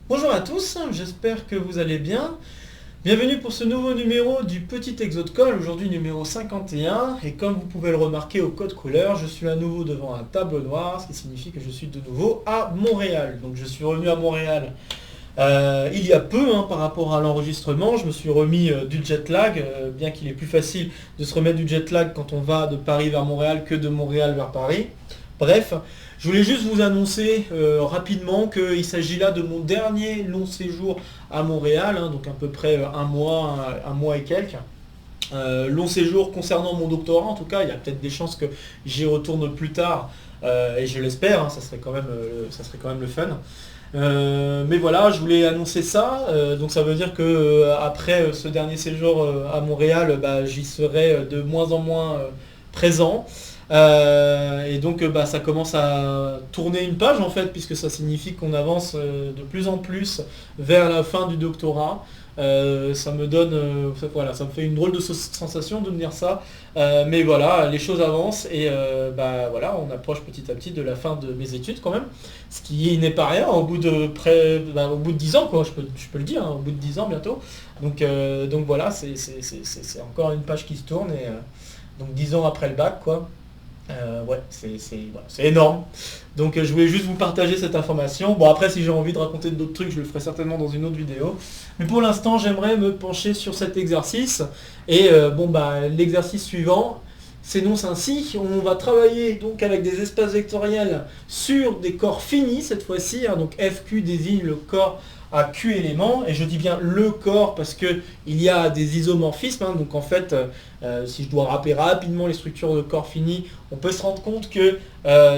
Bonjour à tous, j'espère que vous allez bien. Bienvenue pour ce nouveau numéro du Petit Exo de Colle, aujourd'hui numéro 51. Et comme vous pouvez le remarquer au code couleur, je suis à nouveau devant un tableau noir, ce qui signifie que je suis de nouveau à Montréal. Donc je suis revenu à Montréal il y a peu par rapport à l'enregistrement. Je me suis remis du jet lag, bien qu'il est plus facile de se remettre du jet lag quand on va de Paris vers Montréal que de Montréal vers Paris. Bref, je voulais juste vous annoncer rapidement qu'il s'agit là de mon dernier long séjour à Montréal, donc à peu près un mois et quelques. Long séjour concernant mon doctorat, en tout cas, il y a peut-être des chances que j'y retourne plus tard, et je l'espère, ça serait quand même le fun. Mais voilà, je voulais annoncer ça, donc ça veut dire que après ce dernier séjour à Montréal, j'y serai de moins en moins présent. Et donc ça commence à tourner une page en fait, puisque ça signifie qu'on avance de plus en plus vers la fin du doctorat. Ça me donne, voilà, ça me fait une drôle de sensation de me dire ça. Mais voilà, les choses avancent et voilà, on approche petit à petit de la fin de mes études quand même. Ce qui n'est pas rien au bout de au bout de 10 ans, quoi, je peux le dire, au bout de 10 ans bientôt. Donc voilà, c'est encore une page qui se tourne et donc 10 ans après le bac, quoi. Ouais, voilà, c'est énorme. Donc je voulais juste vous partager cette information. Bon, après, si j'ai envie de raconter d'autres trucs, je le ferai certainement dans une autre vidéo. Mais pour l'instant, j'aimerais me pencher sur cet exercice. Et l'exercice suivant s'énonce ainsi. On va travailler donc avec des espaces vectoriels sur des corps finis cette fois-ci. Donc FQ désigne le corps à Q éléments, et je dis bien le corps parce que il y a des isomorphismes, donc en fait si je dois rappeler rapidement les structures de corps finis, on peut se rendre compte que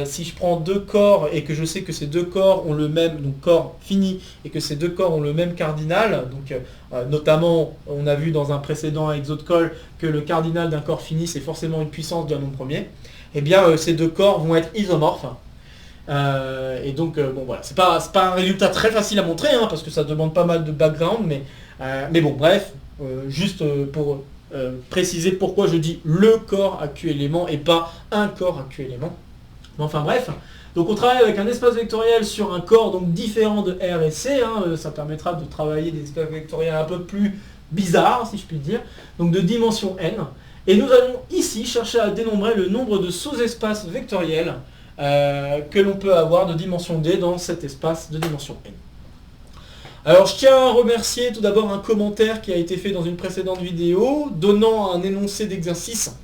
si je prends deux corps et que je sais que ces deux corps ont le même, donc corps fini, et que ces deux corps ont le même cardinal, donc notamment on a vu dans un précédent exo de Colle que le cardinal d'un corps fini c'est forcément une puissance d'un nombre premier, et bien ces deux corps vont être isomorphes. Et donc bon voilà, c'est pas un résultat très facile à montrer parce que ça demande pas mal de background, mais bon bref, juste pour préciser pourquoi je dis le corps à Q éléments et pas un corps à Q éléments. Mais enfin bref, donc on travaille avec un espace vectoriel sur un corps donc différent de R et C, ça permettra de travailler des espaces vectoriels un peu plus bizarres si je puis dire, donc de dimension n, et nous allons ici chercher à dénombrer le nombre de sous-espaces vectoriels que l'on peut avoir de dimension D dans cet espace de dimension N. Alors je tiens à remercier tout d'abord un commentaire qui a été fait dans une précédente vidéo, donnant un énoncé d'exercice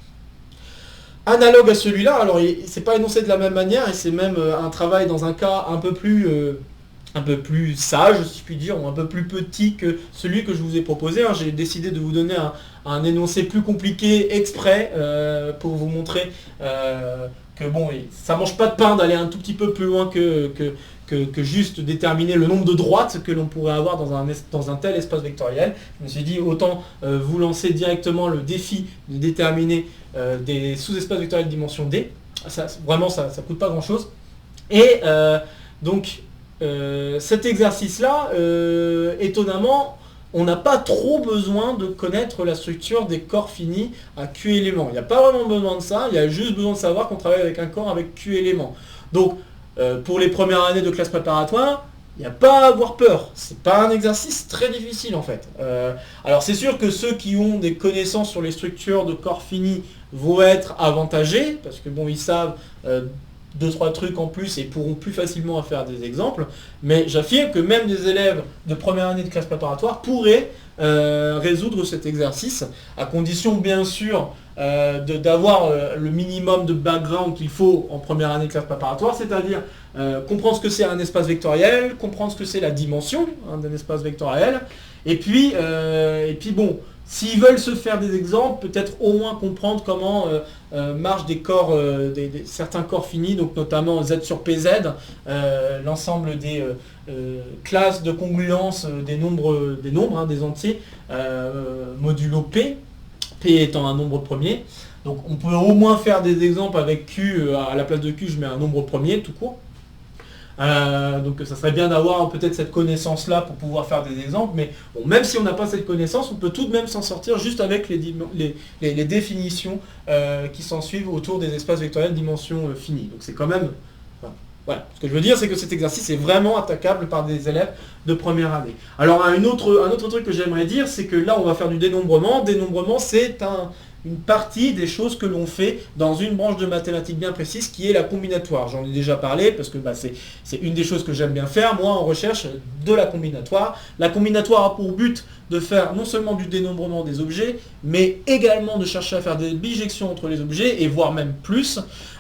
analogue à celui-là. Alors c'est pas énoncé de la même manière, et c'est même un travail dans un cas un peu plus sage, si je puis dire, ou un peu plus petit que celui que je vous ai proposé. J'ai décidé de vous donner un énoncé plus compliqué exprès pour vous montrer que bon, ça mange pas de pain d'aller un tout petit peu plus loin que juste déterminer le nombre de droites que l'on pourrait avoir dans un tel espace vectoriel. Je me suis dit autant vous lancer directement le défi de déterminer des sous-espaces vectoriels de dimension D. Vraiment ça coûte pas grand chose. Et donc cet exercice-là, étonnamment, on n'a pas trop besoin de connaître la structure des corps finis à Q éléments. Il n'y a pas vraiment besoin de ça, il y a juste besoin de savoir qu'on travaille avec un corps avec Q éléments. Donc, pour les premières années de classe préparatoire, il n'y a pas à avoir peur. C'est pas un exercice très difficile en fait. Alors c'est sûr que ceux qui ont des connaissances sur les structures de corps finis vont être avantagés, parce que bon, ils savent 2-3 trucs en plus et pourront plus facilement faire des exemples, mais j'affirme que même des élèves de première année de classe préparatoire pourraient résoudre cet exercice, à condition bien sûr d'avoir le minimum de background qu'il faut en première année de classe préparatoire, c'est-à-dire comprendre ce que c'est un espace vectoriel, comprendre ce que c'est la dimension d'un espace vectoriel, et puis bon, s'ils veulent se faire des exemples, peut-être au moins comprendre comment marchent des corps, certains corps finis, donc notamment Z sur PZ, l'ensemble des classes de congruence des nombres, des entiers, modulo P, P étant un nombre premier. Donc on peut au moins faire des exemples avec Q, à la place de Q je mets un nombre premier tout court. Donc ça serait bien d'avoir peut-être cette connaissance-là pour pouvoir faire des exemples, mais bon, même si on n'a pas cette connaissance, on peut tout de même s'en sortir juste avec les définitions qui s'en suivent autour des espaces vectoriels de dimension finie. Donc c'est quand même, enfin, Voilà, ce que je veux dire, c'est que cet exercice est vraiment attaquable par des élèves de première année. Alors, un autre truc que j'aimerais dire, c'est que là, on va faire du dénombrement. Dénombrement, c'est une partie des choses que l'on fait dans une branche de mathématiques bien précise, qui est la combinatoire. J'en ai déjà parlé, parce que c'est une des choses que j'aime bien faire, moi, en recherche de la combinatoire. La combinatoire a pour but de faire non seulement du dénombrement des objets, mais également de chercher à faire des bijections entre les objets, et voire même plus.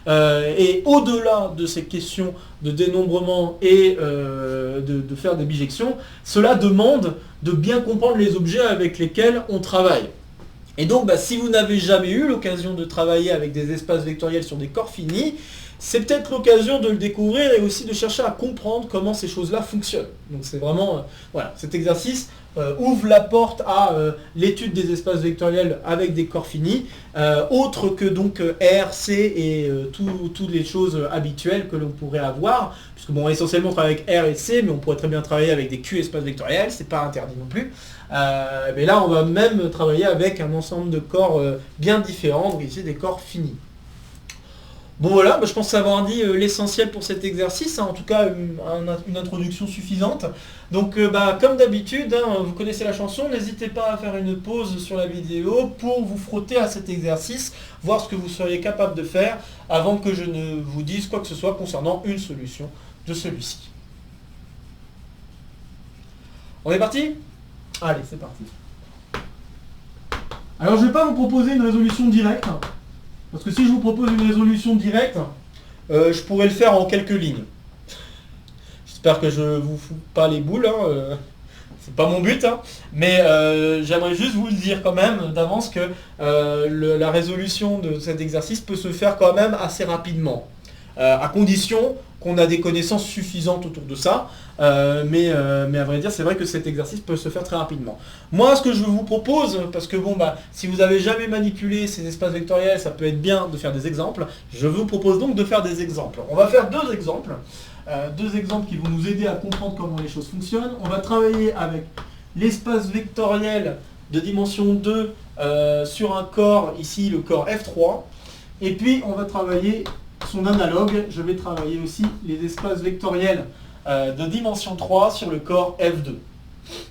Et au-delà de ces questions de dénombrement et de faire des bijections, cela demande de bien comprendre les objets avec lesquels on travaille. Et donc, si vous n'avez jamais eu l'occasion de travailler avec des espaces vectoriels sur des corps finis, c'est peut-être l'occasion de le découvrir et aussi de chercher à comprendre comment ces choses-là fonctionnent. Donc c'est vraiment, voilà, cet exercice ouvre la porte à l'étude des espaces vectoriels avec des corps finis, autre que donc R, C et toutes les choses habituelles que l'on pourrait avoir, puisque bon, essentiellement on travaille avec R et C, mais on pourrait très bien travailler avec des Q espaces vectoriels, c'est pas interdit non plus. Mais là on va même travailler avec un ensemble de corps bien différents, donc ici des corps finis. Bon voilà, je pense avoir dit l'essentiel pour cet exercice, en tout cas une introduction suffisante. Donc comme d'habitude, vous connaissez la chanson, n'hésitez pas à faire une pause sur la vidéo pour vous frotter à cet exercice, voir ce que vous seriez capable de faire avant que je ne vous dise quoi que ce soit concernant une solution de celui-ci. On est parti ? Allez, c'est parti. Alors je ne vais pas vous proposer une résolution directe, parce que si je vous propose une résolution directe, je pourrais le faire en quelques lignes. J'espère que je ne vous fous pas les boules, c'est pas mon but, mais j'aimerais juste vous le dire quand même d'avance que la résolution de cet exercice peut se faire quand même assez rapidement, à condition qu'on a des connaissances suffisantes autour de ça, mais à vrai dire, c'est vrai que cet exercice peut se faire très rapidement. Moi, ce que je vous propose, parce que si vous n'avez jamais manipulé ces espaces vectoriels, ça peut être bien de faire des exemples. Je vous propose donc de faire des exemples. On va faire deux exemples qui vont nous aider à comprendre comment les choses fonctionnent. On va travailler avec l'espace vectoriel de dimension 2 sur un corps, ici le corps F3, et puis on va travailler son analogue, je vais travailler aussi les espaces vectoriels de dimension 3 sur le corps F2.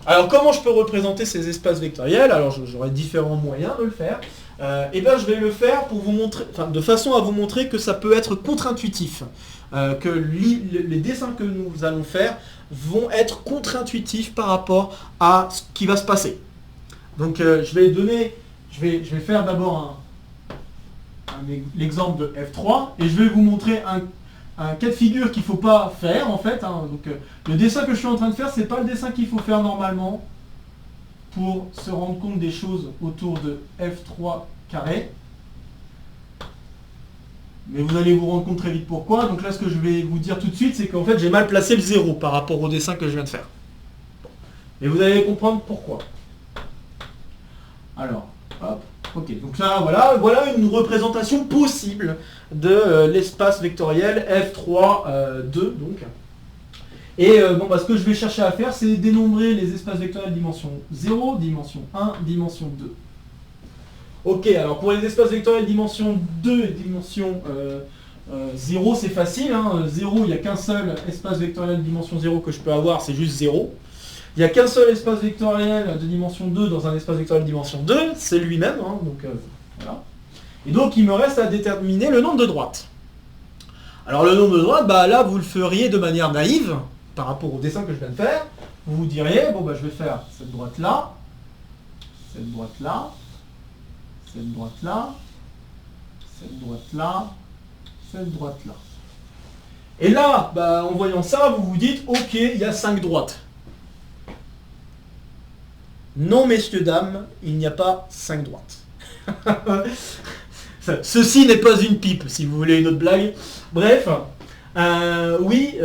Alors comment je peux représenter ces espaces vectoriels? Alors j'aurai différents moyens de le faire. Je vais le faire pour vous montrer, de façon à vous montrer que ça peut être contre-intuitif. Que les dessins que nous allons faire vont être contre-intuitifs par rapport à ce qui va se passer. Donc je vais faire d'abord l'exemple de F3 et je vais vous montrer un cas de figure qu'il ne faut pas faire en fait. Donc le dessin que je suis en train de faire, c'est pas le dessin qu'il faut faire normalement pour se rendre compte des choses autour de F3 carré. Mais vous allez vous rendre compte très vite pourquoi. Donc là, ce que je vais vous dire tout de suite, c'est qu'en fait, j'ai mal placé le 0 par rapport au dessin que je viens de faire. Et vous allez comprendre pourquoi. Alors, hop, ok. Donc là, voilà une représentation possible de l'espace vectoriel F3, 2, donc. Et ce que je vais chercher à faire, c'est dénombrer les espaces vectoriels dimension 0, dimension 1, dimension 2. Ok, alors pour les espaces vectoriels dimension 2 et dimension 0, c'est facile. 0, il n'y a qu'un seul espace vectoriel de dimension 0 que je peux avoir, c'est juste 0. Il n'y a qu'un seul espace vectoriel de dimension 2 dans un espace vectoriel de dimension 2, c'est lui-même. Voilà. Et donc il me reste à déterminer le nombre de droites. Alors le nombre de droites, là vous le feriez de manière naïve, par rapport au dessin que je viens de faire. Vous vous diriez, je vais faire cette droite-là, cette droite-là, cette droite-là, cette droite-là, cette droite-là. Et là, en voyant ça, vous vous dites, ok, il y a 5 droites. Non, messieurs, dames, il n'y a pas 5 droites. Ceci n'est pas une pipe, si vous voulez une autre blague. Bref, oui,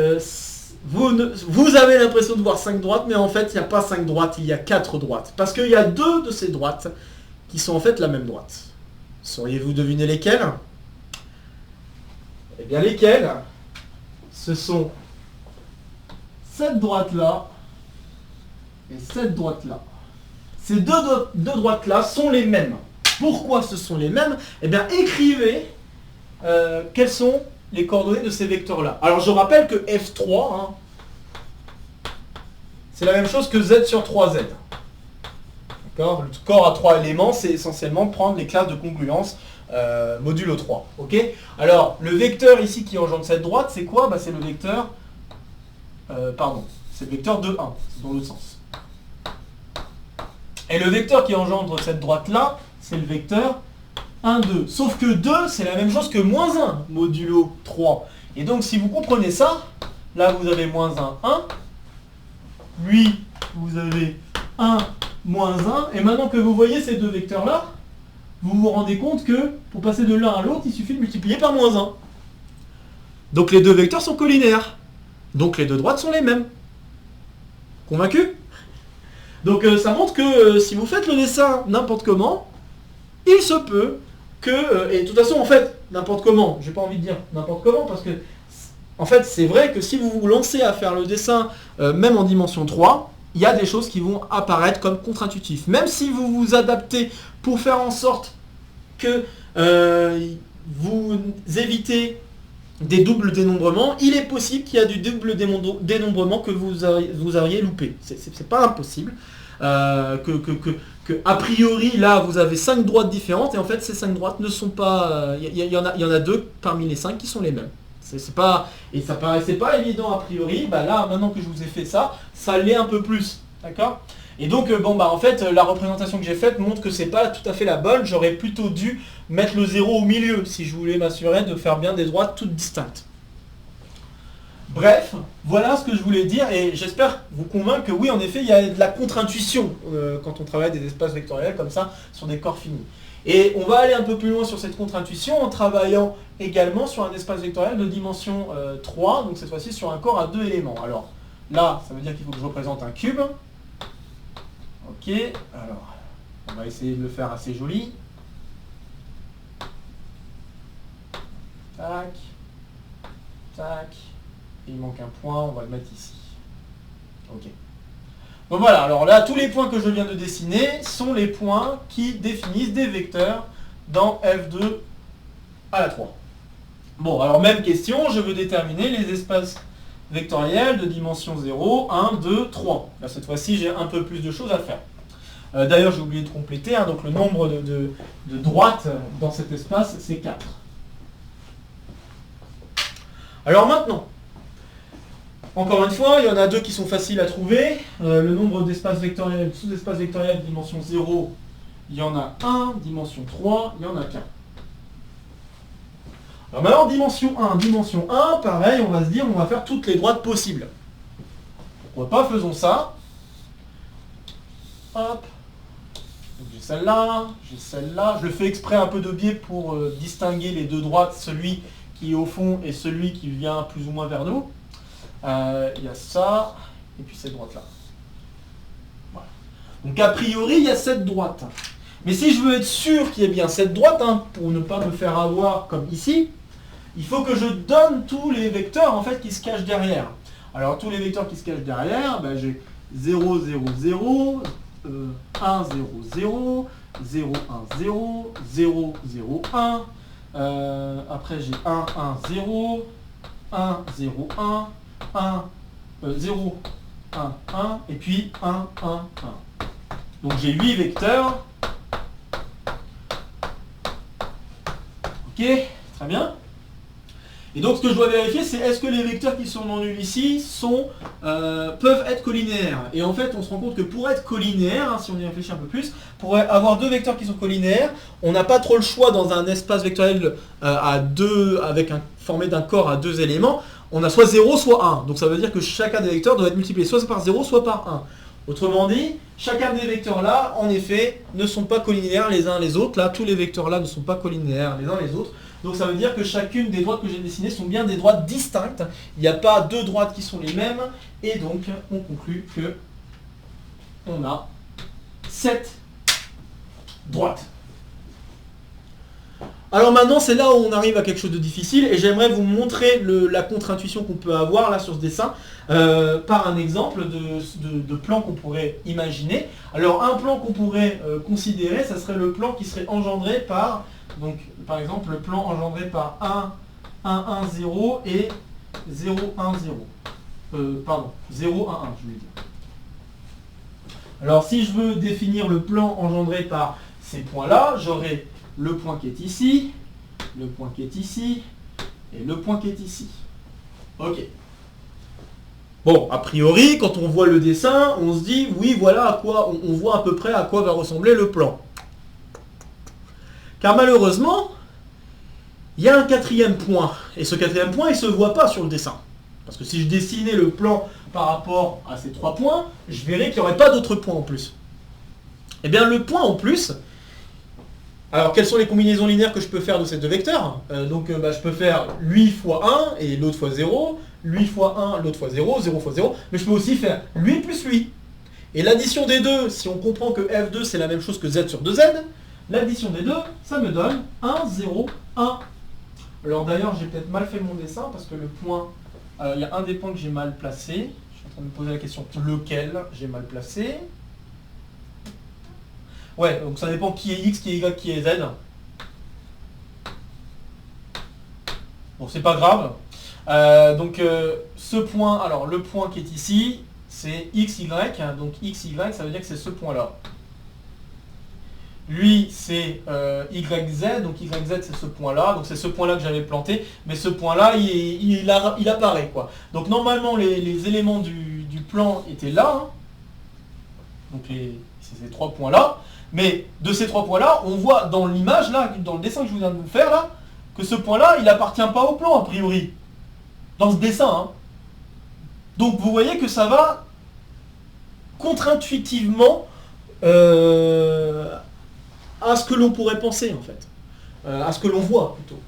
vous avez l'impression de voir 5 droites, mais en fait, il n'y a pas 5 droites, il y a 4 droites. Parce qu'il y a 2 de ces droites qui sont en fait la même droite. Sauriez-vous deviner lesquelles? Eh bien lesquelles? Ce sont cette droite-là et cette droite-là. Ces deux droites-là sont les mêmes. Pourquoi ce sont les mêmes? Eh bien écrivez quelles sont les coordonnées de ces vecteurs-là. Alors je rappelle que F3, hein, c'est la même chose que Z sur 3Z. D'accord? Le corps à 3 éléments, c'est essentiellement prendre les classes de congruence modulo 3. Ok? Alors, le vecteur ici qui engendre cette droite, c'est quoi? Bah, c'est le vecteur... c'est le vecteur de 1, c'est dans l'autre sens. Et le vecteur qui engendre cette droite-là, c'est le vecteur 1, 2. Sauf que 2, c'est la même chose que moins 1, modulo 3. Et donc, si vous comprenez ça, là, vous avez moins 1, 1. Lui, vous avez 1, moins 1. Et maintenant que vous voyez ces deux vecteurs-là, vous vous rendez compte que, pour passer de l'un à l'autre, il suffit de multiplier par moins 1. Donc, les deux vecteurs sont collinaires. Donc, les deux droites sont les mêmes. Convaincu? Donc ça montre que si vous faites le dessin n'importe comment, il se peut que, et de toute façon en fait, n'importe comment, j'ai pas envie de dire n'importe comment, parce que en fait c'est vrai que si vous vous lancez à faire le dessin, même en dimension 3, il y a des choses qui vont apparaître comme contre-intuitives. Même si vous vous adaptez pour faire en sorte que vous évitez des doubles dénombrements, il est possible qu'il y a du double dénombrement que vous auriez loupé. C'est pas impossible. Que a priori, là, vous avez 5 droites différentes, et en fait, ces 5 droites ne sont pas... Il y en a 2 parmi les 5 qui sont les mêmes. Et ça paraissait pas évident a priori, bah là, maintenant que je vous ai fait ça, ça l'est un peu plus. D'accord ? Et donc, en fait, la représentation que j'ai faite montre que c'est pas tout à fait la bonne. J'aurais plutôt dû mettre le 0 au milieu, si je voulais m'assurer de faire bien des droites toutes distinctes. Bref, voilà ce que je voulais dire, et j'espère vous convaincre que oui, en effet, il y a de la contre-intuition quand on travaille des espaces vectoriels comme ça, sur des corps finis. Et on va aller un peu plus loin sur cette contre-intuition en travaillant également sur un espace vectoriel de dimension 3, donc cette fois-ci sur un corps à 2 éléments. Alors là, ça veut dire qu'il faut que je représente un cube. Ok, alors on va essayer de le faire assez joli. Tac, tac, et il manque un point, on va le mettre ici. Ok. Donc voilà, alors là, tous les points que je viens de dessiner sont les points qui définissent des vecteurs dans F2 à la 3. Bon, alors même question, je veux déterminer les espaces vectoriels de dimension 0, 1, 2, 3. Là, cette fois-ci, j'ai un peu plus de choses à faire. D'ailleurs, j'ai oublié de compléter, hein, donc le nombre de droites dans cet espace, c'est 4. Alors maintenant, encore une fois, il y en a 2 qui sont faciles à trouver. Le nombre d'espaces vectoriels, sous-espaces vectoriels de dimension 0, il y en a 1, dimension 3, il y en a qu'un. Alors maintenant, dimension 1, pareil, on va se dire, on va faire toutes les droites possibles. Pourquoi pas, faisons ça. Hop. J'ai celle-là, j'ai celle-là. Je le fais exprès un peu de biais pour distinguer les deux droites, celui qui est au fond et celui qui vient plus ou moins vers nous. Il y a ça, et puis cette droite-là. Voilà. Donc a priori, il y a cette droite. Mais si je veux être sûr qu'il y ait bien cette droite, hein, pour ne pas me faire avoir comme ici, il faut que je donne tous les vecteurs en fait qui se cachent derrière. Alors tous les vecteurs qui se cachent derrière, ben, j'ai 0, 0, 0, 1, 0, 0, 0, 1, 0, 0, 0, 1. Après j'ai 1, 1, 0, 1, 0, 1, 1, 0, 1, 1, et puis 1, 1, 1. Donc j'ai 8 vecteurs. Ok, très bien. Et donc ce que je dois vérifier, c'est est-ce que les vecteurs qui sont non nuls ici peuvent être collinaires. Et en fait, on se rend compte que pour être collinaire, hein, si on y réfléchit un peu plus, pour avoir deux vecteurs qui sont collinaires, on n'a pas trop le choix dans un espace vectoriel formé d'un corps à 2 éléments. On a soit 0, soit 1. Donc ça veut dire que chacun des vecteurs doit être multiplié soit par 0, soit par 1. Autrement dit, chacun des vecteurs là, en effet, ne sont pas collinaires les uns les autres. Là, tous les vecteurs là ne sont pas collinaires les uns les autres. Donc ça veut dire que chacune des droites que j'ai dessinées sont bien des droites distinctes. Il n'y a pas deux droites qui sont les mêmes. Et donc, on conclut que on a 7 droites. Alors maintenant, c'est là où on arrive à quelque chose de difficile. Et j'aimerais vous montrer la contre-intuition qu'on peut avoir là sur ce dessin par un exemple de plan qu'on pourrait imaginer. Alors un plan qu'on pourrait considérer, ça serait le plan qui serait engendré par... Donc, par exemple, le plan engendré par 1, 1, 1, 0 et 0, 1, 0. Pardon, 0, 1, 1, je voulais dire. Alors si je veux définir le plan engendré par ces points-là, j'aurai le point qui est ici, le point qui est ici, et le point qui est ici. Ok. Bon, a priori, quand on voit le dessin, on se dit, oui, voilà à quoi, on voit à peu près à quoi va ressembler le plan. Car malheureusement, il y a un quatrième point. Et ce quatrième point, il ne se voit pas sur le dessin. Parce que si je dessinais le plan par rapport à ces 3 points, je verrais qu'il n'y aurait pas d'autres points en plus. Eh bien, le point en plus, alors quelles sont les combinaisons linéaires que je peux faire de ces deux vecteurs? Je peux faire lui fois 1 et l'autre fois 0, lui fois 1, l'autre fois 0, 0 fois 0, mais je peux aussi faire lui plus lui. Et l'addition des deux, si on comprend que f2 c'est la même chose que z sur 2z, l'addition des deux, ça me donne 1, 0, 1. Alors d'ailleurs, j'ai peut-être mal fait mon dessin parce que le point, il y a un des points que j'ai mal placé. Je suis en train de me poser la question, lequel j'ai mal placé? Ouais, donc ça dépend qui est x, qui est y, qui est z. Bon, c'est pas grave. Ce point, alors le point qui est ici, c'est xy, donc xy, ça veut dire que c'est ce point-là. Lui, c'est YZ, donc YZ, c'est ce point-là, donc c'est ce point-là que j'avais planté, mais ce point-là, il apparaît, quoi. Donc normalement, les éléments du plan étaient là, hein. Donc c'est ces 3 points-là, mais de ces 3 points-là, on voit dans l'image, là, dans le dessin que je viens de vous faire, là, que ce point-là, il appartient pas au plan, a priori, dans ce dessin, hein. Donc vous voyez que ça va contre-intuitivement à ce que l'on pourrait penser, en fait. À ce que l'on voit, plutôt.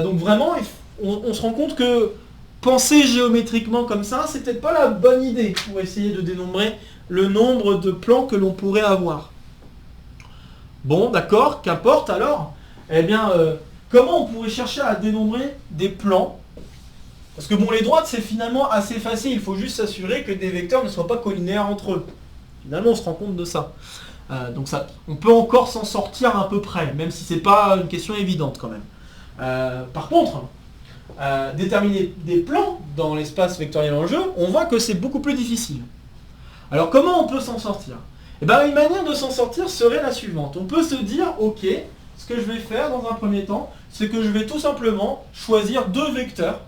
Donc vraiment, on se rend compte que penser géométriquement comme ça, c'est peut-être pas la bonne idée pour essayer de dénombrer le nombre de plans que l'on pourrait avoir. Bon, d'accord, qu'importe alors. Eh bien, comment on pourrait chercher à dénombrer des plans? Parce que bon, les droites, c'est finalement assez facile. Il faut juste s'assurer que des vecteurs ne soient pas collinaires entre eux. Finalement, on se rend compte de ça. Donc ça, on peut encore s'en sortir à peu près, même si c'est pas une question évidente quand même. Par contre, déterminer des plans dans l'espace vectoriel en jeu, on voit que c'est beaucoup plus difficile. Alors comment on peut s'en sortir? Eh bien, une manière de s'en sortir serait la suivante. On peut se dire, ok, ce que je vais faire dans un premier temps, c'est que je vais tout simplement choisir 2 vecteurs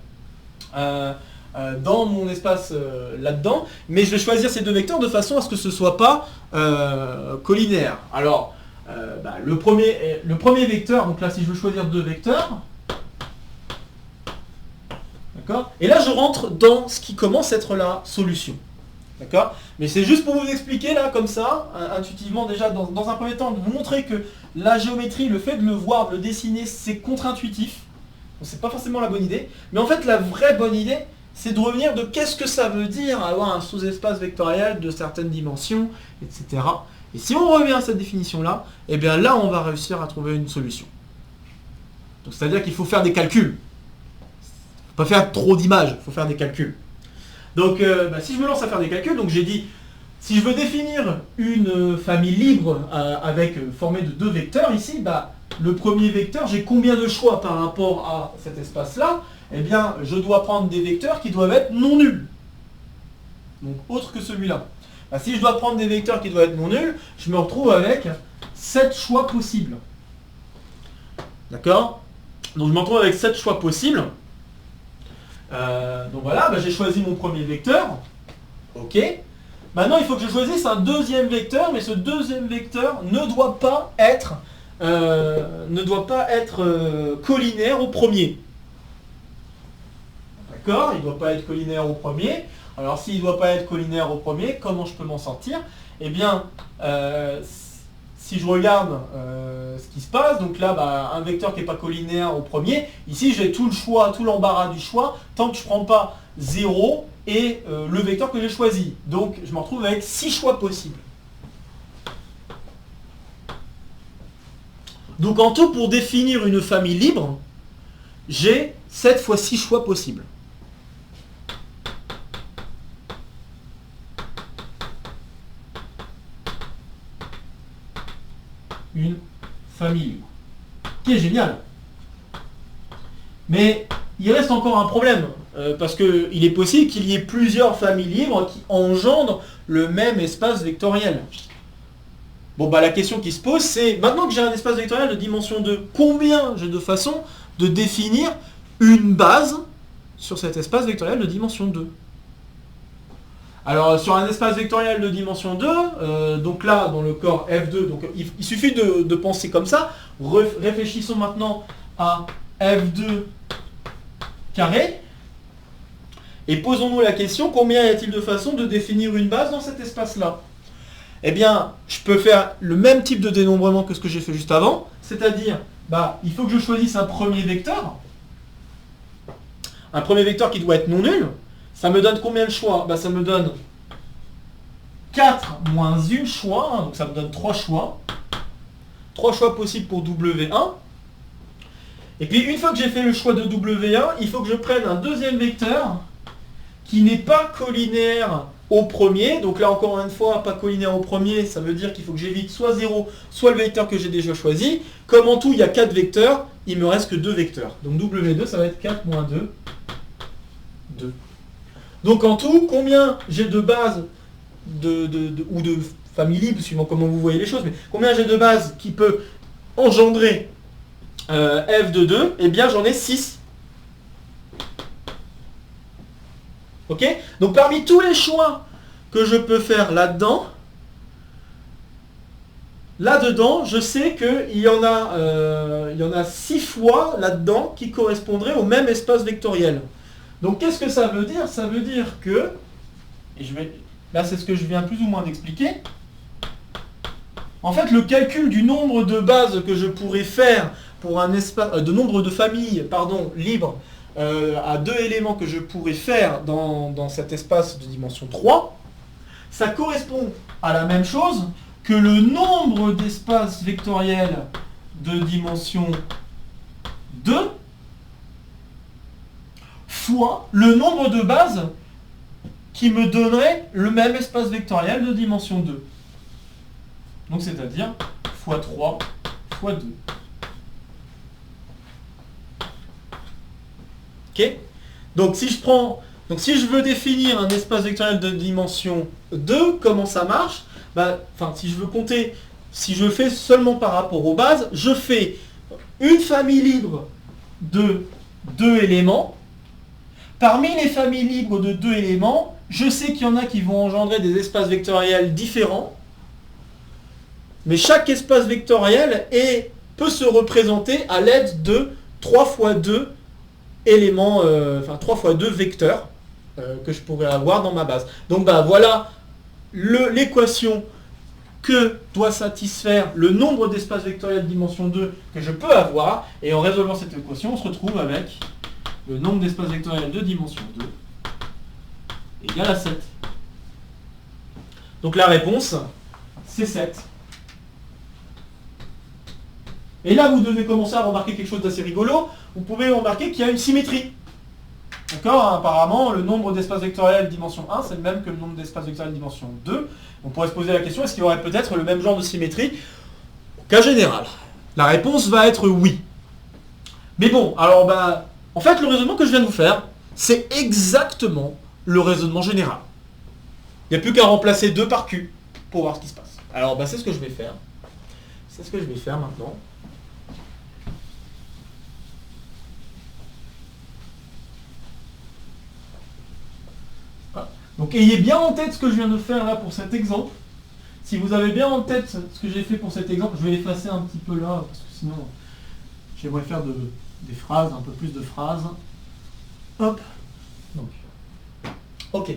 dans mon espace là-dedans, mais je vais choisir ces 2 vecteurs de façon à ce que ce ne soit pas collinaire. Alors, le premier vecteur, donc là si je veux choisir 2 vecteurs, d'accord, et là je rentre dans ce qui commence à être la solution. D'accord? Mais c'est juste pour vous expliquer là, comme ça, intuitivement déjà, dans un premier temps, de vous montrer que la géométrie, le fait de le voir, de le dessiner, c'est contre-intuitif. C'est pas forcément la bonne idée. Mais en fait, la vraie bonne idée, c'est de revenir de qu'est-ce que ça veut dire avoir un sous-espace vectoriel de certaines dimensions, etc. Et si on revient à cette définition-là, eh bien là, on va réussir à trouver une solution. Donc c'est-à-dire qu'il faut faire des calculs. Faut pas faire trop d'images, il faut faire des calculs. Donc si je me lance à faire des calculs, donc j'ai dit, si je veux définir une famille libre formée de 2 vecteurs ici, le premier vecteur, j'ai combien de choix par rapport à cet espace-là? Eh bien, je dois prendre des vecteurs qui doivent être non nuls. Donc, autre que celui-là. Si je dois prendre des vecteurs qui doivent être non nuls, je me retrouve avec 7 choix possibles. D'accord? Donc, je me retrouve avec 7 choix possibles. Donc voilà, j'ai choisi mon premier vecteur. Ok. Maintenant, il faut que je choisisse un deuxième vecteur, mais ce deuxième vecteur ne doit pas être collinaire au premier. D'accord? Il ne doit pas être collinaire au premier. Alors s'il ne doit pas être collinaire au premier, comment je peux m'en sortir? Eh bien, si je regarde ce qui se passe, donc là, un vecteur qui n'est pas collinaire au premier, ici j'ai tout le choix, tout l'embarras du choix, tant que je ne prends pas 0 et le vecteur que j'ai choisi. Donc je me retrouve avec 6 choix possibles. Donc en tout, pour définir une famille libre, j'ai 7 fois 6 choix possibles. Une famille libre. Qui est génial. Mais il reste encore un problème, parce qu'il est possible qu'il y ait plusieurs familles libres qui engendrent le même espace vectoriel. Bon, bah la question qui se pose, c'est, maintenant que j'ai un espace vectoriel de dimension 2, combien j'ai de façons de définir une base sur cet espace vectoriel de dimension 2? Alors, sur un espace vectoriel de dimension 2, donc là, dans le corps F2, donc il suffit de penser comme ça. Réfléchissons maintenant à F2 carré. Et posons-nous la question, combien y a-t-il de façons de définir une base dans cet espace-là? Eh bien, je peux faire le même type de dénombrement que ce que j'ai fait juste avant, c'est-à-dire, bah, il faut que je choisisse un premier vecteur qui doit être non nul. Ça me donne combien de choix? Bah, ça me donne 4 moins 1 choix, hein, donc ça me donne 3 choix. 3 choix possibles pour W1. Et puis, une fois que j'ai fait le choix de W1, il faut que je prenne un deuxième vecteur qui n'est pas collinéaire au premier. Donc là, encore une fois, pas collinéaire au premier, ça veut dire qu'il faut que j'évite soit 0, soit le vecteur que j'ai déjà choisi. Comme en tout, il y a 4 vecteurs, il me reste que 2 vecteurs. Donc W2, ça va être 4 moins 2, 2. Donc en tout, combien j'ai de bases ou de familles libres, suivant comment vous voyez les choses, mais combien j'ai de bases qui peut engendrer f de 2? Eh bien, j'en ai 6. Ok? Donc parmi tous les choix que je peux faire là-dedans, je sais qu'il y en a 6 fois là-dedans qui correspondraient au même espace vectoriel. Donc qu'est-ce que ça veut dire? Ça veut dire que, là c'est ce que je viens plus ou moins d'expliquer, en fait le calcul du nombre de bases que je pourrais faire pour un espace, de nombre de familles, libres, à 2 éléments que je pourrais faire dans cet espace de dimension 3, ça correspond à la même chose que le nombre d'espaces vectoriels de dimension 2 fois le nombre de bases qui me donnerait le même espace vectoriel de dimension 2. Donc c'est-à-dire fois 3 fois 2. Ok? Donc si je veux définir un espace vectoriel de dimension 2, comment ça marche? Si je veux compter, si je fais seulement par rapport aux bases, je fais une famille libre de 2 éléments. Parmi les familles libres de 2 éléments, je sais qu'il y en a qui vont engendrer des espaces vectoriels différents, mais chaque espace vectoriel peut se représenter à l'aide de 3 fois 2 éléments, 3 fois 2 vecteurs que je pourrais avoir dans ma base. Donc voilà l'équation que doit satisfaire le nombre d'espaces vectoriels de dimension 2 que je peux avoir, et en résolvant cette équation, on se retrouve avec le nombre d'espaces vectoriels de dimension 2 égale à 7. Donc la réponse, c'est 7. Et là, vous devez commencer à remarquer quelque chose d'assez rigolo. Vous pouvez remarquer qu'il y a une symétrie. D'accord? Apparemment, le nombre d'espaces vectoriels dimension 1, c'est le même que le nombre d'espaces vectoriels dimension 2. On pourrait se poser la question, est-ce qu'il y aurait peut-être le même genre de symétrie au cas général? La réponse va être oui. Mais bon, alors en fait, le raisonnement que je viens de vous faire, c'est exactement le raisonnement général. Il n'y a plus qu'à remplacer 2 par Q pour voir ce qui se passe. Alors, c'est ce que je vais faire. C'est ce que je vais faire maintenant. Voilà. Donc, ayez bien en tête ce que je viens de faire là pour cet exemple. Si vous avez bien en tête ce que j'ai fait pour cet exemple, je vais effacer un petit peu là, parce que sinon, j'aimerais faire des phrases, un peu plus de phrases. Hop. Donc. Ok.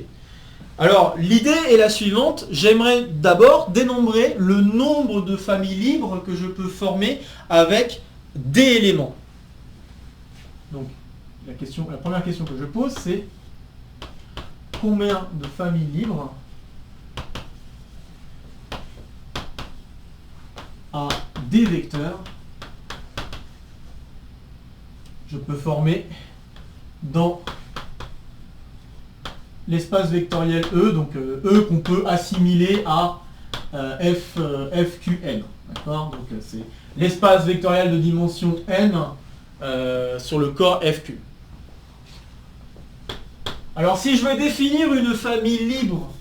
Alors, l'idée est la suivante. J'aimerais d'abord dénombrer le nombre de familles libres que je peux former avec des éléments. Donc, la première question que je pose, c'est combien de familles libres à des vecteurs je peux former dans l'espace vectoriel E, donc E qu'on peut assimiler à FQN. D'accord? Donc c'est l'espace vectoriel de dimension n sur le corps FQ. Alors si je veux définir une famille libre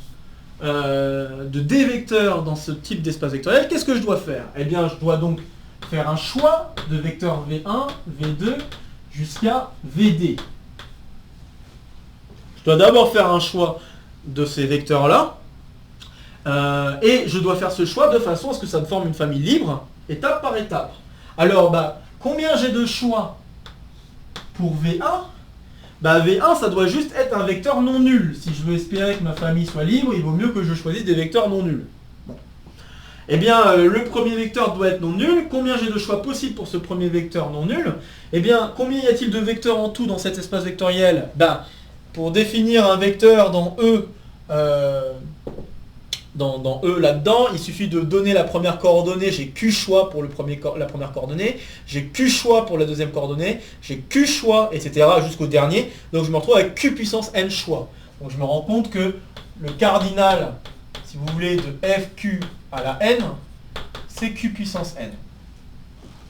de D vecteurs dans ce type d'espace vectoriel, qu'est-ce que je dois faire? Eh bien je dois donc faire un choix de vecteurs V1, V2 jusqu'à VD. Je dois d'abord faire un choix de ces vecteurs-là, et je dois faire ce choix de façon à ce que ça me forme une famille libre, étape par étape. Alors, combien j'ai de choix pour V1? V1, ça doit juste être un vecteur non nul. Si je veux espérer que ma famille soit libre, il vaut mieux que je choisisse des vecteurs non nuls. Bon. Eh bien, le premier vecteur doit être non nul. Combien j'ai de choix possibles pour ce premier vecteur non nul? Eh bien, combien y a-t-il de vecteurs en tout dans cet espace vectoriel? Pour définir un vecteur dans E, dans E là-dedans, il suffit de donner la première coordonnée, j'ai Q choix pour la première coordonnée, j'ai Q choix pour la deuxième coordonnée, j'ai Q choix, etc. jusqu'au dernier. Donc je me retrouve avec Q puissance N choix. Donc je me rends compte que le cardinal, si vous voulez, de FQ à la N, c'est Q puissance N.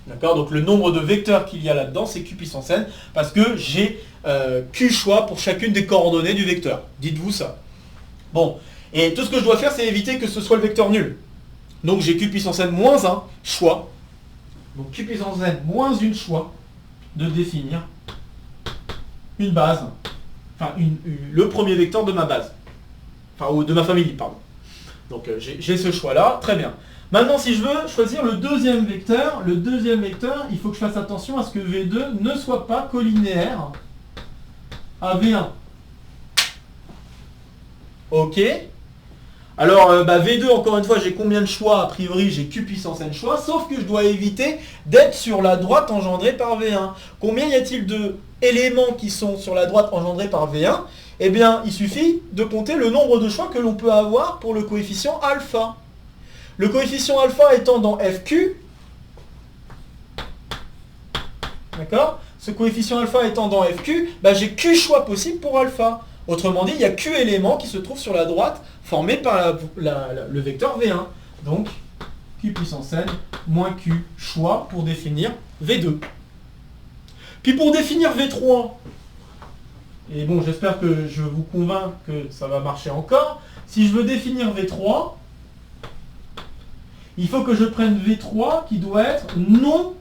D'accord? Donc le nombre de vecteurs qu'il y a là-dedans, c'est Q puissance N, parce que j'ai Q choix pour chacune des coordonnées du vecteur. Dites-vous ça. Bon. Et tout ce que je dois faire, c'est éviter que ce soit le vecteur nul. Donc j'ai Q puissance N moins 1 choix. Donc Q puissance N moins 1 choix de définir une base. Enfin, le premier vecteur de ma base. Enfin, ou de ma famille, pardon. Donc j'ai ce choix-là. Très bien. Maintenant, si je veux choisir le deuxième vecteur, il faut que je fasse attention à ce que V2 ne soit pas collinéaire à V1. Ok. Alors, V2, encore une fois, j'ai combien de choix? A priori, j'ai Q puissance N choix, sauf que je dois éviter d'être sur la droite engendrée par V1. Combien y a-t-il de éléments qui sont sur la droite engendrés par V1? Eh bien, il suffit de compter le nombre de choix que l'on peut avoir pour le coefficient alpha. Le coefficient alpha étant dans FQ, d'accord? Ce coefficient alpha étant dans FQ, j'ai Q choix possible pour alpha. Autrement dit, il y a Q éléments qui se trouvent sur la droite formés par le vecteur V1. Donc, Q puissance N moins Q choix pour définir V2. Puis pour définir V3, et bon, j'espère que je vous convainc que ça va marcher encore. Si je veux définir V3, il faut que je prenne V3 qui doit être non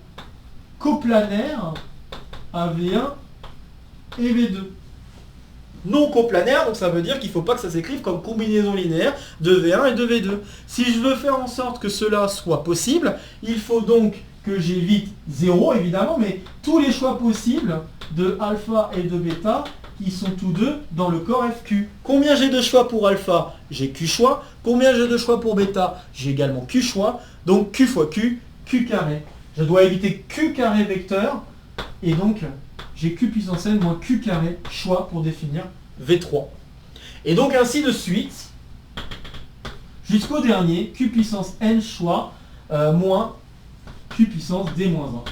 coplanaire à V1 et V2. Non coplanaire, donc ça veut dire qu'il ne faut pas que ça s'écrive comme combinaison linéaire de V1 et de V2. Si je veux faire en sorte que cela soit possible, il faut donc que j'évite 0 évidemment, mais tous les choix possibles de alpha et de bêta qui sont tous deux dans le corps FQ. Combien j'ai de choix pour alpha? J'ai Q choix. Combien j'ai de choix pour bêta? J'ai également Q choix. Donc Q fois Q, Q carré. Je dois éviter Q carré vecteur, et donc j'ai Q puissance N moins Q carré choix pour définir V3. Et donc ainsi de suite, jusqu'au dernier, Q puissance N choix moins Q puissance D moins 1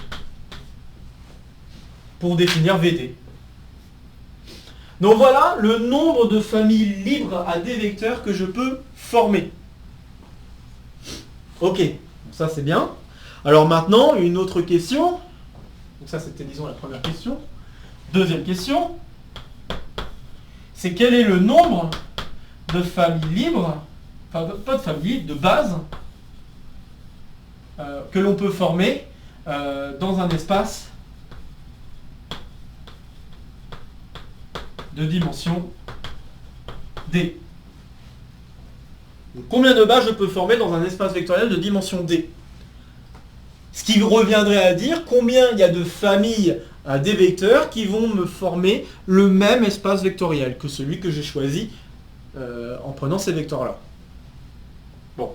pour définir VD. Donc voilà le nombre de familles libres à D vecteurs que je peux former. Ok, ça c'est bien. Alors maintenant, une autre question. Donc ça c'était disons la première question. Deuxième question, c'est quel est le nombre de familles libres, enfin pas de familles libres, de bases que l'on peut former dans un espace de dimension D. Donc, combien de bases je peux former dans un espace vectoriel de dimension D? Ce qui reviendrait à dire combien il y a de familles à des vecteurs qui vont me former le même espace vectoriel que celui que j'ai choisi en prenant ces vecteurs-là. Bon.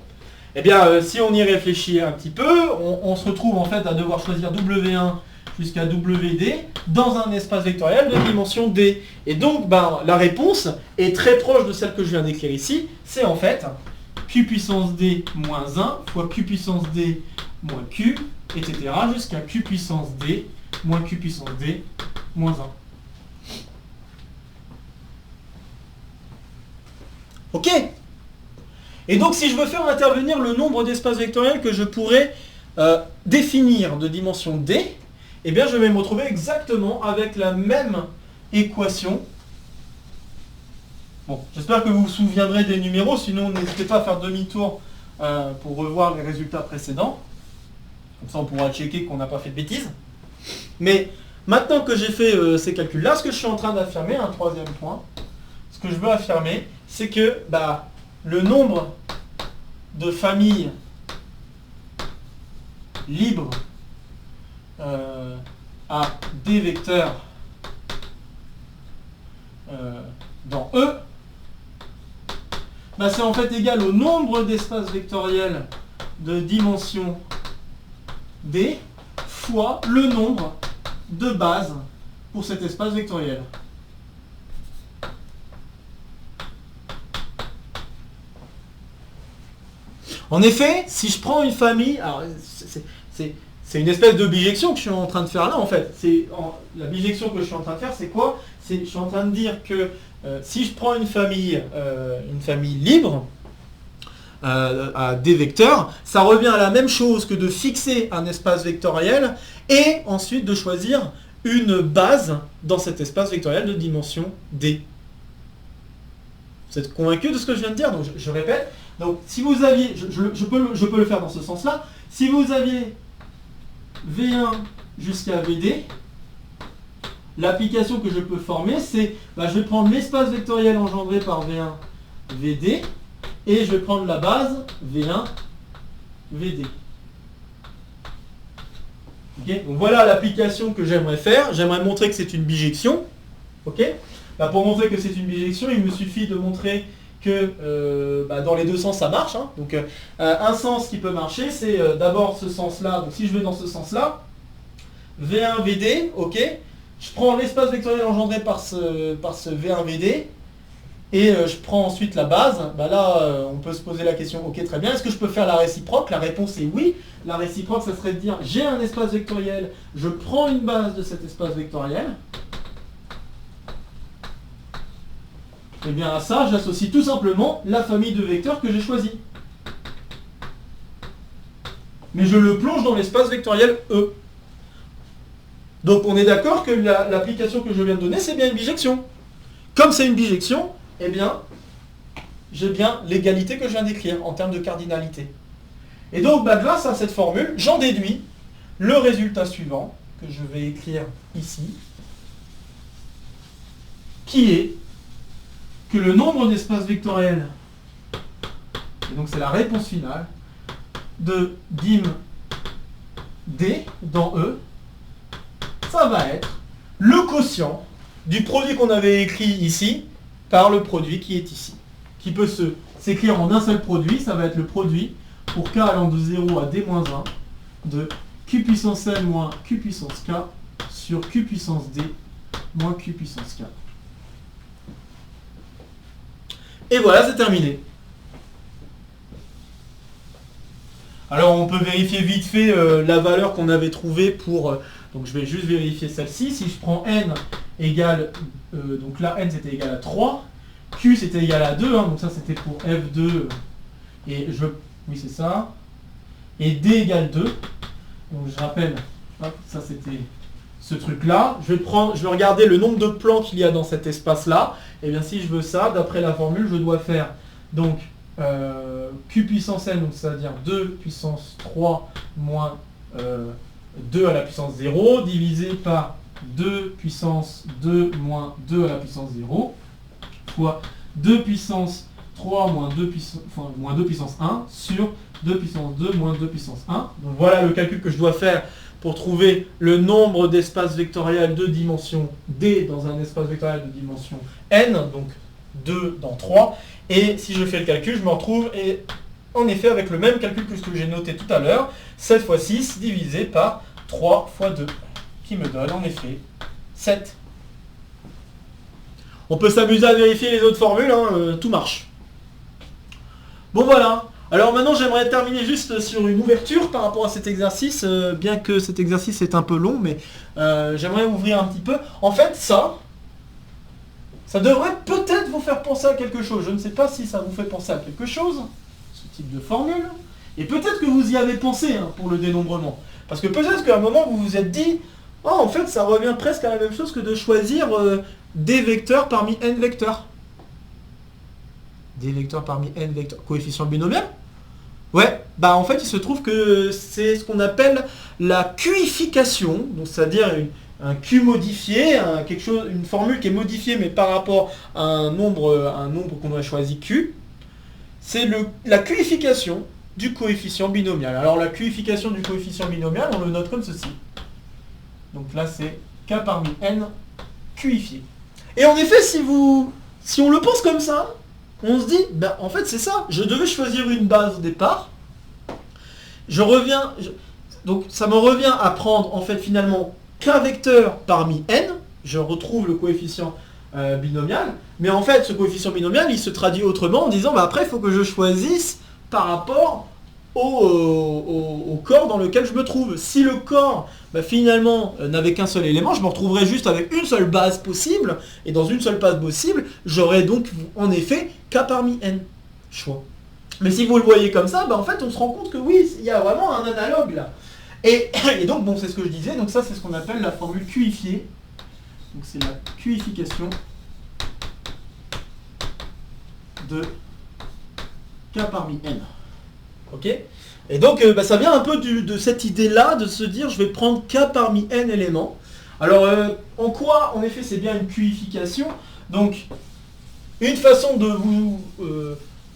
Eh bien, si on y réfléchit un petit peu, on se retrouve en fait à devoir choisir W1 jusqu'à WD dans un espace vectoriel de dimension D. Et donc, la réponse est très proche de celle que je viens d'écrire ici. C'est en fait Q puissance D moins 1 fois Q puissance D moins Q, etc. jusqu'à Q puissance D moins Q puissance D moins 1. Ok. Et donc si je veux faire intervenir le nombre d'espaces vectoriels que je pourrais définir de dimension D, eh bien je vais me retrouver exactement avec la même équation. Bon, j'espère que vous vous souviendrez des numéros, sinon n'hésitez pas à faire demi-tour pour revoir les résultats précédents. Comme ça on pourra checker qu'on n'a pas fait de bêtises. Mais maintenant que j'ai fait ces calculs-là, ce que je suis en train d'affirmer, un troisième point, ce que je veux affirmer, c'est que le nombre de familles libres à des vecteurs dans E, c'est en fait égal au nombre d'espaces vectoriels de dimension D fois le nombre de bases pour cet espace vectoriel. En effet, si je prends une famille, alors c'est une espèce de bijection que je suis en train de faire là en fait. La bijection que je suis en train de faire, c'est quoi? Je suis en train de dire que si je prends une famille libre à des vecteurs, ça revient à la même chose que de fixer un espace vectoriel et ensuite de choisir une base dans cet espace vectoriel de dimension D. Vous êtes convaincu de ce que je viens de dire? Donc je répète. Donc si vous aviez, je peux le faire dans ce sens-là, si vous aviez V1 jusqu'à VD, l'application que je peux former, c'est, je vais prendre l'espace vectoriel engendré par V1 VD, et je vais prendre la base V1 VD. Okay, donc voilà l'application que j'aimerais faire. J'aimerais montrer que c'est une bijection. Okay, pour montrer que c'est une bijection, il me suffit de montrer que dans les deux sens ça marche. Hein. Donc un sens qui peut marcher, c'est d'abord ce sens-là. Donc si je vais dans ce sens-là, V1 VD, ok, je prends l'espace vectoriel engendré par ce V1 VD, et je prends ensuite la base. Là, on peut se poser la question, ok, très bien, est-ce que je peux faire la réciproque? La réponse est oui. La réciproque, ça serait de dire, j'ai un espace vectoriel, je prends une base de cet espace vectoriel. Et bien à ça, j'associe tout simplement la famille de vecteurs que j'ai choisie. Mais je le plonge dans l'espace vectoriel E. Donc on est d'accord que l'application que je viens de donner, c'est bien une bijection. Comme c'est une bijection, eh bien, j'ai bien l'égalité que je viens d'écrire en termes de cardinalité. Et donc, grâce à cette formule, j'en déduis le résultat suivant, que je vais écrire ici, qui est que le nombre d'espaces vectoriels, et donc c'est la réponse finale, de dim D dans E, ça va être le quotient du produit qu'on avait écrit ici par le produit qui est ici, qui peut s'écrire en un seul produit. Ça va être le produit pour k allant de 0 à d-1 de q puissance n moins q puissance k sur q puissance d moins q puissance k. Et voilà, c'est terminé. Alors on peut vérifier vite fait la valeur qu'on avait trouvée pour... donc je vais juste vérifier celle-ci. Si je prends n égale... donc là n c'était égal à 3. Q c'était égal à 2. Donc ça c'était pour F2. Et je... oui c'est ça. Et D égale 2. Donc je rappelle, hop, ça c'était ce truc-là. Je vais regarder le nombre de plans qu'il y a dans cet espace-là. Et bien si je veux ça, d'après la formule, je dois faire donc q puissance n, donc c'est-à-dire 2 puissance 3 moins 2 à la puissance 0, divisé par 2 puissance 2 moins 2 à la puissance 0, fois 2 puissance 3 moins 2 puissance 1 sur 2 puissance 2 moins 2 puissance 1. Donc voilà le calcul que je dois faire pour trouver le nombre d'espaces vectoriels de dimension D dans un espace vectoriel de dimension N, donc 2 dans 3. Et si je fais le calcul, je me retrouve en effet avec le même calcul que ce que j'ai noté tout à l'heure, 7 fois 6 divisé par 3 fois 2, qui me donne en effet 7. On peut s'amuser à vérifier les autres formules, tout marche. Bon voilà. Alors maintenant j'aimerais terminer juste sur une ouverture par rapport à cet exercice, bien que cet exercice est un peu long, mais j'aimerais ouvrir un petit peu. En fait ça devrait peut-être vous faire penser à quelque chose. Je ne sais pas si ça vous fait penser à quelque chose, ce type de formule, et peut-être que vous y avez pensé pour le dénombrement. Parce que peut-être qu'à un moment vous vous êtes dit, Oh, en fait, ça revient presque à la même chose que de choisir des vecteurs parmi n vecteurs. Des vecteurs parmi n vecteurs. Coefficient binomial? Ouais, bah en fait, il se trouve que c'est ce qu'on appelle la cuification, donc c'est-à-dire un Q modifié, quelque chose, une formule qui est modifiée, mais par rapport à un nombre qu'on aurait choisi Q. C'est la cuification du coefficient binomial. Alors la cuification du coefficient binomial, on le note comme ceci. Donc là, c'est K parmi N cuifié. Et en effet, si on le pense comme ça, on se dit, ben, en fait, c'est ça. Je devais choisir une base au départ. Donc ça me revient à prendre, en fait, finalement, K vecteur parmi N. Je retrouve le coefficient binomial. Mais en fait, ce coefficient binomial, il se traduit autrement en disant, ben, après, il faut que je choisisse par rapport au corps dans lequel je me trouve. Si le corps, bah, finalement, n'avait qu'un seul élément, je me retrouverais juste avec une seule base possible, et dans une seule base possible, j'aurais donc, en effet, K parmi N choix. Mais si vous le voyez comme ça, bah, en fait, on se rend compte que oui, il y a vraiment un analogue là. Et donc, bon, c'est ce que je disais, donc ça, c'est ce qu'on appelle la formule cuifiée. Donc, c'est la cuification de K parmi N. Ok. Et donc, bah, ça vient un peu de cette idée-là, de se dire, je vais prendre K parmi N éléments. Alors, en quoi, en effet, c'est bien une cuification? Donc, une façon de vous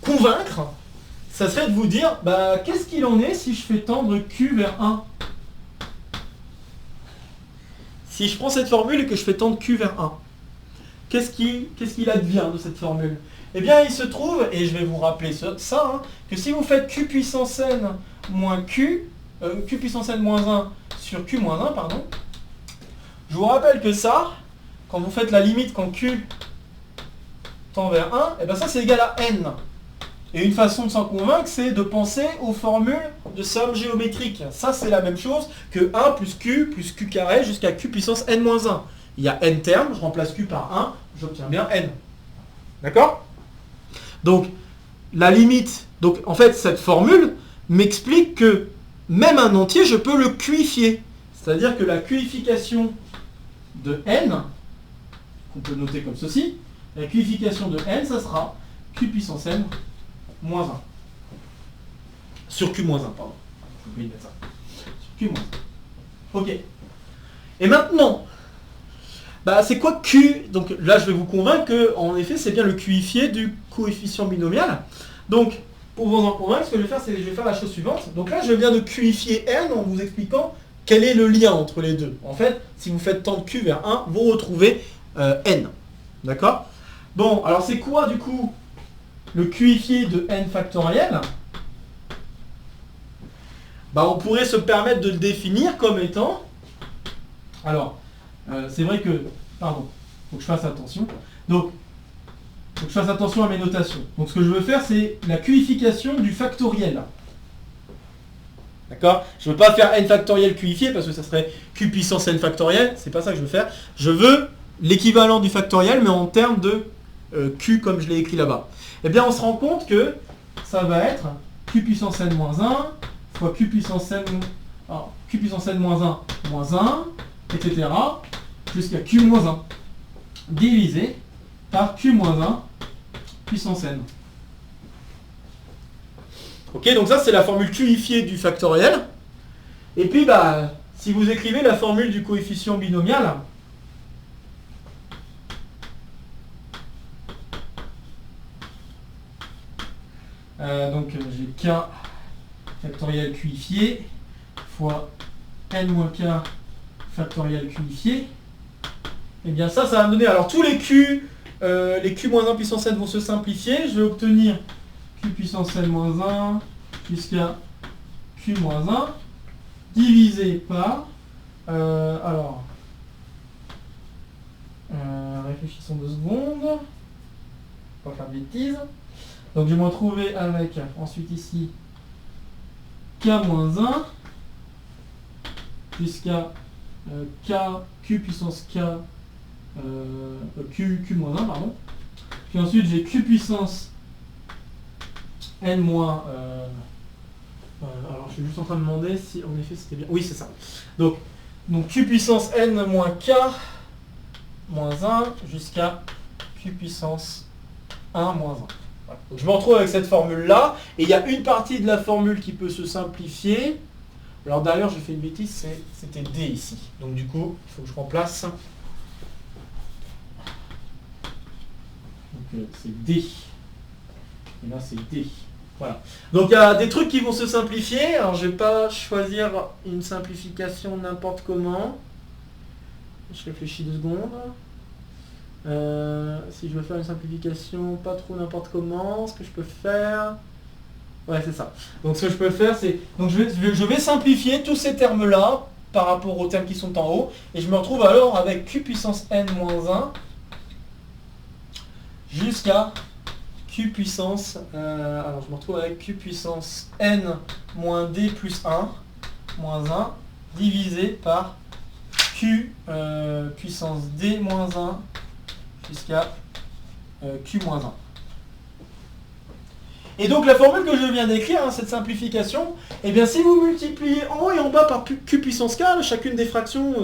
convaincre, ça serait de vous dire, bah, qu'est-ce qu'il en est si je fais tendre Q vers 1? Si je prends cette formule et que je fais tendre Q vers 1, qu'est-ce qu'il advient de cette formule? Eh bien, il se trouve, et je vais vous rappeler ça, hein, que si vous faites Q puissance N moins Q puissance N moins 1 sur Q moins 1, pardon, je vous rappelle que ça, quand vous faites la limite quand Q tend vers 1, eh bien ça c'est égal à N. Et une façon de s'en convaincre, c'est de penser aux formules de somme géométrique. Ça c'est la même chose que 1 plus Q carré jusqu'à Q puissance N moins 1. Il y a N termes, je remplace Q par 1, j'obtiens bien N. D'accord ? Donc, la limite, donc en fait, cette formule m'explique que même un entier, je peux le cuifier. C'est-à-dire que la cuification de n, qu'on peut noter comme ceci, la cuification de n, ça sera q puissance n moins 1. Sur q moins 1, pardon. J'ai oublié de mettre ça. Sur q moins 1. Ok. Et maintenant, bah, c'est quoi Q? Donc là, je vais vous convaincre que, en effet, c'est bien le cuifié du coefficient binomial. Donc, pour vous en convaincre, ce que je vais faire, c'est que je vais faire la chose suivante. Donc là, je viens de cuifier n en vous expliquant quel est le lien entre les deux. En fait, si vous faites tendre Q vers 1, vous retrouvez n. D'accord? Bon, alors c'est quoi, du coup, le cuifié de n factoriel? Bah, on pourrait se permettre de le définir comme étant... Alors... c'est vrai que, pardon, faut que je fasse attention. Donc, faut que je fasse attention à mes notations. Donc, ce que je veux faire, c'est la cuification du factoriel. D'accord? Je ne veux pas faire n factoriel cuifié parce que ça serait q puissance n factoriel. C'est pas ça que je veux faire. Je veux l'équivalent du factoriel, mais en termes de q comme je l'ai écrit là-bas. Eh bien, on se rend compte que ça va être q puissance n moins 1 fois q puissance n, alors, q puissance n moins 1, etc. jusqu'à q moins 1 divisé par q moins 1 puissance n. Ok, donc ça c'est la formule cuifiée du factoriel. Et puis bah, si vous écrivez la formule du coefficient binomial, donc j'ai k factoriel cuifié fois n moins k factoriel cuifié, et bien ça va me donner, alors tous les q moins 1 puissance n vont se simplifier, je vais obtenir q puissance n moins 1 jusqu'à q moins 1 divisé par, réfléchissons 2 secondes, pas faire de bêtises, donc je vais me retrouver avec ensuite ici k moins 1 jusqu'à q puissance k q moins 1, pardon. Puis ensuite j'ai q puissance n moins alors je suis juste en train de demander si en effet c'était bien. Oui, c'est ça. Donc Donc q puissance n moins k moins 1 jusqu'à q puissance 1 moins 1. Voilà. Donc je me retrouve avec cette formule-là, et il y a une partie de la formule qui peut se simplifier. Alors d'ailleurs, j'ai fait une bêtise, c'était d ici. Donc du coup, il faut que je remplace. Donc c'est d. Et là, c'est d. Voilà. Donc il y a des trucs qui vont se simplifier. Alors je vais pas choisir une simplification n'importe comment. Je réfléchis 2 secondes. Si je veux faire une simplification pas trop n'importe comment, ce que je peux faire... Ouais, c'est ça. Donc ce que je peux faire, c'est... Donc je vais simplifier tous ces termes-là par rapport aux termes qui sont en haut. Et je me retrouve alors avec q puissance n moins 1 jusqu'à q puissance... alors je me retrouve avec q puissance n moins d plus 1 moins 1 divisé par q puissance d moins 1 jusqu'à q moins 1. Et donc la formule que je viens d'écrire, hein, cette simplification, eh bien si vous multipliez en haut et en bas par q puissance k, chacune des fractions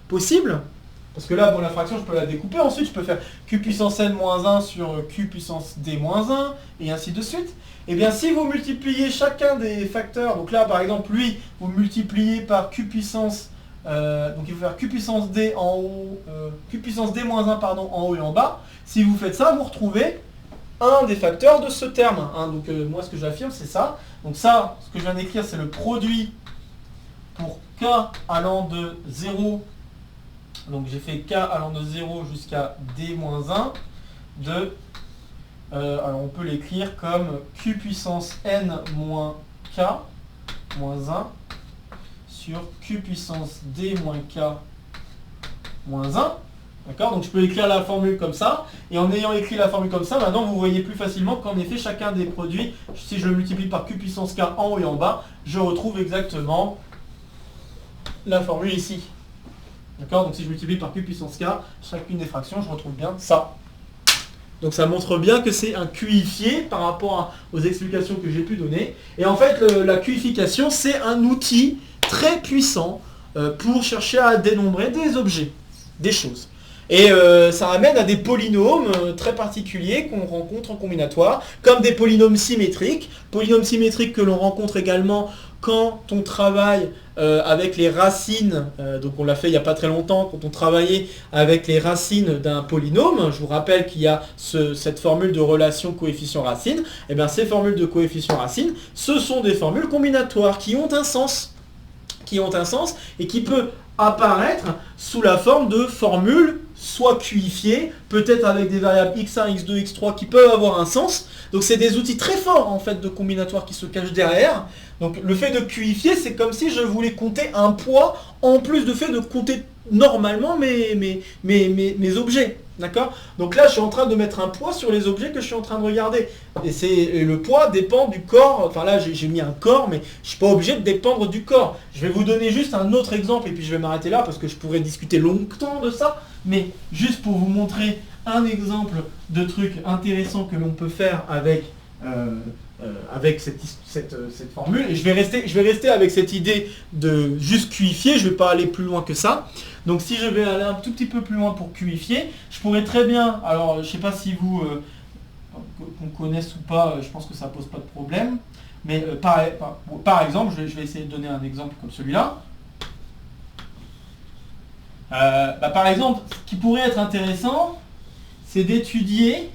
possibles, parce que là, bon, la fraction, je peux la découper, ensuite je peux faire q puissance n moins 1 sur q puissance d moins 1, et ainsi de suite. Eh bien si vous multipliez chacun des facteurs, donc là par exemple, lui, vous multipliez par q puissance, donc il faut faire q puissance d en haut, q puissance d moins 1 pardon, en haut et en bas. Si vous faites ça, vous retrouvez un des facteurs de ce terme. Hein. Donc moi ce que j'affirme c'est ça. Donc ça, ce que je viens d'écrire, c'est le produit pour k allant de 0. Donc j'ai fait k allant de 0 jusqu'à d moins 1 de... alors on peut l'écrire comme q puissance n moins k moins 1 sur q puissance d moins k moins 1. D'accord? Donc je peux écrire la formule comme ça, et en ayant écrit la formule comme ça, maintenant vous voyez plus facilement qu'en effet chacun des produits, si je le multiplie par q puissance k en haut et en bas, je retrouve exactement la formule ici. D'accord? Donc si je multiplie par q puissance k, chacune des fractions, je retrouve bien ça. Donc ça montre bien que c'est un cuifié par rapport aux explications que j'ai pu donner. Et en fait, la cuification, c'est un outil très puissant pour chercher à dénombrer des objets, des choses. Et ça amène à des polynômes très particuliers qu'on rencontre en combinatoire, comme des polynômes symétriques que l'on rencontre également quand on travaille avec les racines, donc on l'a fait il n'y a pas très longtemps, quand on travaillait avec les racines d'un polynôme. Je vous rappelle qu'il y a cette formule de relation coefficient-racine. Et bien ces formules de coefficient-racine, ce sont des formules combinatoires qui ont un sens, et qui peut apparaître sous la forme de formules soit cuifiées, peut-être avec des variables x1, x2, x3 qui peuvent avoir un sens. Donc c'est des outils très forts en fait de combinatoire qui se cachent derrière. Donc le fait de cuifier, c'est comme si je voulais compter un poids en plus de fait de compter normalement mes objets. D'accord? Donc là, je suis en train de mettre un poids sur les objets que je suis en train de regarder. Et le poids dépend du corps. Enfin là, j'ai mis un corps, mais je ne suis pas obligé de dépendre du corps. Je vais vous donner juste un autre exemple, et puis je vais m'arrêter là, parce que je pourrais discuter longtemps de ça. Mais juste pour vous montrer un exemple de truc intéressant que l'on peut faire avec cette formule. Et je vais rester avec cette idée de juste cuifier, je ne vais pas aller plus loin que ça. Donc si je vais aller un tout petit peu plus loin pour cuifier, je pourrais très bien, alors je ne sais pas si vous qu'on connaisse ou pas, je pense que ça ne pose pas de problème, mais par exemple, je vais essayer de donner un exemple comme celui-là. Par exemple, ce qui pourrait être intéressant, c'est d'étudier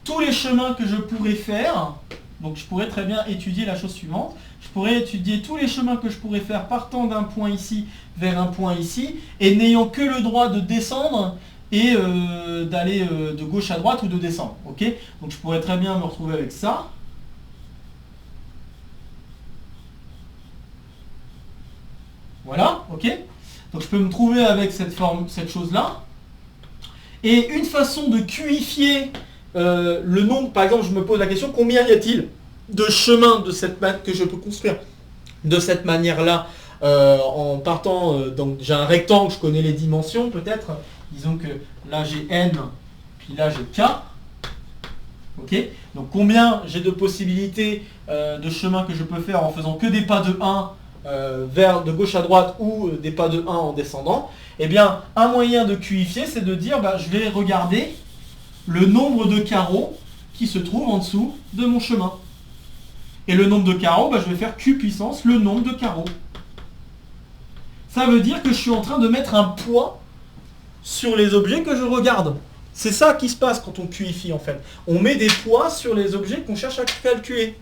tous les chemins que je pourrais faire. Donc je pourrais très bien étudier la chose suivante. Je pourrais étudier tous les chemins que je pourrais faire partant d'un point ici vers un point ici, et n'ayant que le droit de descendre et d'aller de gauche à droite ou de descendre. Ok? Donc je pourrais très bien me retrouver avec ça. Voilà, ok? Donc je peux me trouver avec cette chose-là. Et une façon de cuifier le nombre, par exemple, je me pose la question, combien y a-t-il de chemins que je peux construire de cette manière-là en partant, donc j'ai un rectangle, je connais les dimensions peut-être, disons que là j'ai n, puis là j'ai k, ok, donc combien j'ai de possibilités de chemins que je peux faire en faisant que des pas de 1 de gauche à droite ou des pas de 1 en descendant, eh bien un moyen de QIfier, c'est de dire je vais regarder le nombre de carreaux qui se trouvent en dessous de mon chemin. Et le nombre de carreaux, je vais faire Q puissance le nombre de carreaux. Ça veut dire que je suis en train de mettre un poids sur les objets que je regarde. C'est ça qui se passe quand on QIfie en fait. On met des poids sur les objets qu'on cherche à calculer.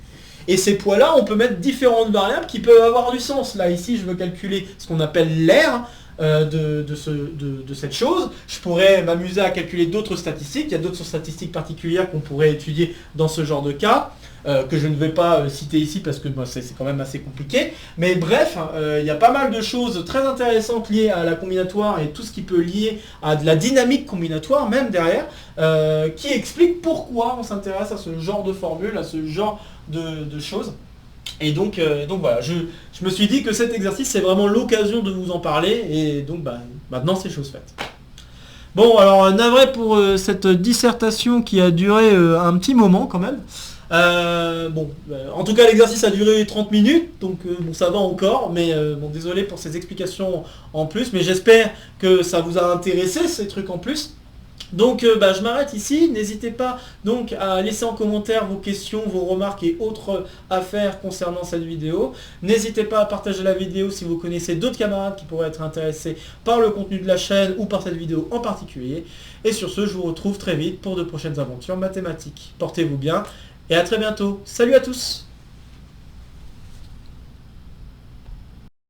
Et ces poids-là, on peut mettre différentes variables qui peuvent avoir du sens. Là, ici, je veux calculer ce qu'on appelle l'aire de cette chose. Je pourrais m'amuser à calculer d'autres statistiques. Il y a d'autres statistiques particulières qu'on pourrait étudier dans ce genre de cas, que je ne vais pas citer ici parce que c'est quand même assez compliqué. Mais bref, il y a pas mal de choses très intéressantes liées à la combinatoire et tout ce qui peut lier à de la dynamique combinatoire, même derrière, qui explique pourquoi on s'intéresse à ce genre de formule, à ce genre de choses. Et donc voilà, je me suis dit que cet exercice c'est vraiment l'occasion de vous en parler, et donc maintenant c'est chose faite. Bon, alors navré pour cette dissertation qui a duré un petit moment quand même. En tout cas l'exercice a duré 30 minutes, donc ça va encore, mais désolé pour ces explications en plus, mais j'espère que ça vous a intéressé ces trucs en plus. Donc je m'arrête ici, n'hésitez pas donc à laisser en commentaire vos questions, vos remarques et autres affaires concernant cette vidéo. N'hésitez pas à partager la vidéo si vous connaissez d'autres camarades qui pourraient être intéressés par le contenu de la chaîne ou par cette vidéo en particulier. Et sur ce, je vous retrouve très vite pour de prochaines aventures mathématiques. Portez-vous bien et à très bientôt. Salut à tous!